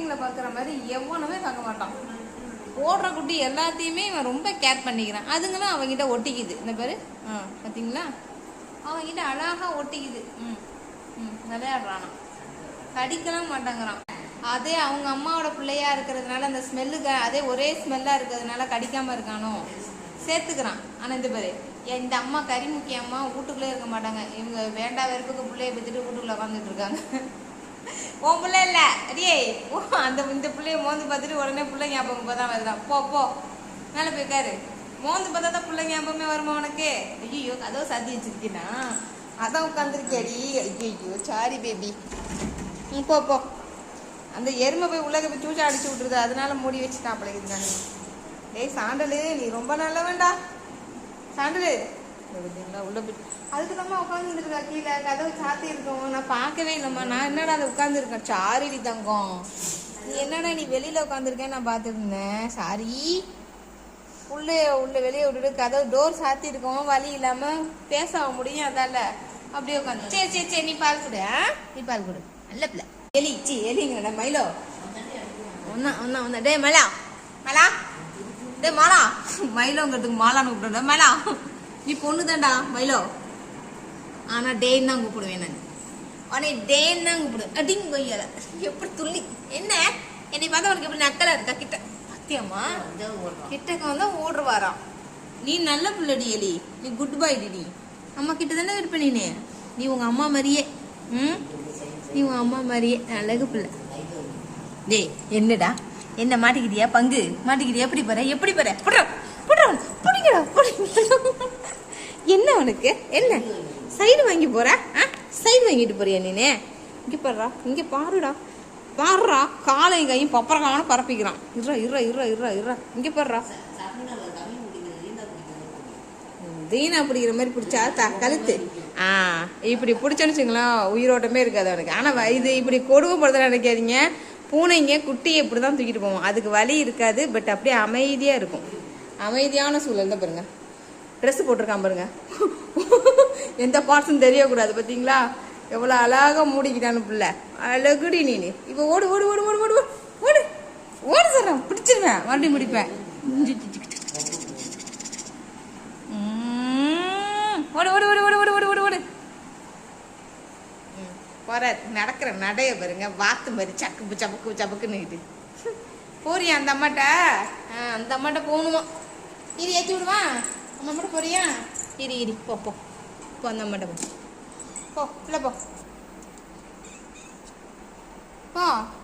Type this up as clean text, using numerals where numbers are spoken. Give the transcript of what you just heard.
குட்டிங்களை பார்க்குற மாதிரி எவனுமே பார்க்க மாட்டான். ஓடுற குட்டி எல்லாத்தையுமே இவன் ரொம்ப கேர் பண்ணிக்கிறான். அதுங்களும் அவங்ககிட்ட ஒட்டிக்குது. இந்த பேர் பார்த்தீங்களா, அவங்ககிட்ட அழகாக ஒட்டிக்குது. விளையாடுறானா, கடிக்கலாம் மாட்டேங்கிறான். அதே அவங்க அம்மாவோட பிள்ளையா இருக்கிறதுனால அந்த ஸ்மெல்லுக்கு அதே ஒரே ஸ்மெல்லாக இருக்கிறதுனால கடிக்காமல் இருக்கானோ சேர்த்துக்கிறான். ஆனால் இந்த பேர் இந்த அம்மா கறிமுக்கிய அம்மா வீட்டுக்குள்ளே இருக்க மாட்டாங்க. இவங்க வேண்டா வெறுப்புக்கு பிள்ளைய பற்றிட்டு வீட்டுக்குள்ளே உட்காந்துட்டு இருக்காங்க. உன் பிள்ளை இல்லை அடியே அந்த இந்த பிள்ளைய மோந்து பார்த்துட்டு உடனே பிள்ளை ஞாபகம் தான் வருதான். போ போ மேலே போய்க்காரு. மோந்து பார்த்தா தான் பிள்ளை ஞாபகமே வருமா உனக்கு? ஐயோ கதவை சாத்தி வச்சிருக்கேனா, அதான் உட்காந்துருக்கேடி. ஐயோ சாரி பேபி. போ போ. அந்த எருமை போய் உள்ளே போய் தூச்சா அடிச்சு விட்டுருது, அதனால மூடி வச்சு நான் பழகிருந்தாங்க. ஏய் சாண்டலு, நீ ரொம்ப நல்ல வேண்டா சாண்டலு. உள்ள போய் அதுக்கு தான் உட்காந்துருக்கா கீழே, கதவு சாத்தி இருக்கோம். நான் பார்க்கவே இல்லைம்மா. நான் என்னடா அதை உட்காந்துருக்கேன். சாரிடி தங்கம், நீ என்னடா நீ வெளியில் உட்காந்துருக்கேன் நான் பார்த்துருந்தேன். சாரி. உள்ள வெளியே விட்டுட்டு கதவு டோர் சாத்தி இருக்கோம், வழி இல்லாமல் பேச முடியும், அதால அப்படியே உட்காந்து. சரி சரி சரி, நீ பால் கொடு. நீ பால் கொடு. நல்ல பிள்ளை. எலிங்கடா மயிலோ. ஒன்னா டே மலா மலா, டே மாலா. மயிலோங்கிறதுக்கு மாலான்னு கூப்பிடுற. மலா நீ பொண்ணு தான்டா மயிலோ, ஆனா டேன்னு தான் கூப்பிடுவேன் நான். உடனே டேன்னு தான் கூப்பிடு. அடிங்க கொய்யால எப்படி துள்ளி. என்ன என்னை பார்த்தா உனக்கு எப்படி நக்கலா இருக்கா? கிட்ட பத்தியம்மா கிட்டக்க வந்தா ஓடுவாராம். நீ நல்ல பிள்ளடி எலி, நீ குட் பாய் டி. அம்மா கிட்ட தானே இருப்ப நீனு. நீ உங்க அம்மா மாதிரியே. நீ உன் அம்மா மாதிரியே அழகு பிள்ளை. டே என்னடா என்ன மாட்டிக்கிட்டியா? பங்கு மாட்டிக்கிட்டியா? எப்படி போற எப்படி போற? பிடிக்கடா. என்ன உனக்கு என்ன சைடு வாங்கி போற? சைடு வாங்கிட்டு போறியா நீனே? இங்க பாடுறா, இங்க பாருடா பாடுறா. காலையும் கையும் பப்பரக்கான பரப்பிக்கிறான். இறா இங்க பாடுறா. தீனா பிடிக்கிற மாதிரி பிடிச்சா கழுத்து இப்படி பிடிச்சோன்னு வச்சுங்களேன், உயிரோட்டமே இருக்காது அவனுக்கு. ஆனால் இது இப்படி கொடுமைப்படுத்த நினைக்காதீங்க. பூனைங்க குட்டியை இப்படி தான் தூக்கிட்டு போவோம். அதுக்கு வலி இருக்காது, பட் அப்படியே அமைதியாக இருக்கும். அமைதியான சூழல் தான் பாருங்க. ட்ரெஸ் போட்டிருக்கான் பாருங்க, எந்த பார்ட்ஸும் தெரியக்கூடாது. பார்த்தீங்களா எவ்வளோ அழகாக மூடிக்கிட்டான்னு பிள்ளை. அழகுடி நீனு. இப்போ ஓடு ஓடு ஓடு ஓடு ஓடு ஓடு ஓடு சொல்கிறேன், பிடிச்சிருவேன், மறுபடியும் முடிப்பேன். ஓடு ஓடு ஓடு ஓடு ஓடு ஓடு ஓடு ஓடு. போற நடக்கிற நடைய பாருங்க, வாத்து மாதிரி சக்கு சபக்கு சபக்குன்னு போறியா அந்த அம்மாட்ட? அந்த அம்மாட்ட போகணுமா? இரு ஏற்றி விடுவா. அந்த அம்மாட்ட போறியா? இரு போ போ போ. அந்த அம்மாட்ட போ இல்லை போ போ.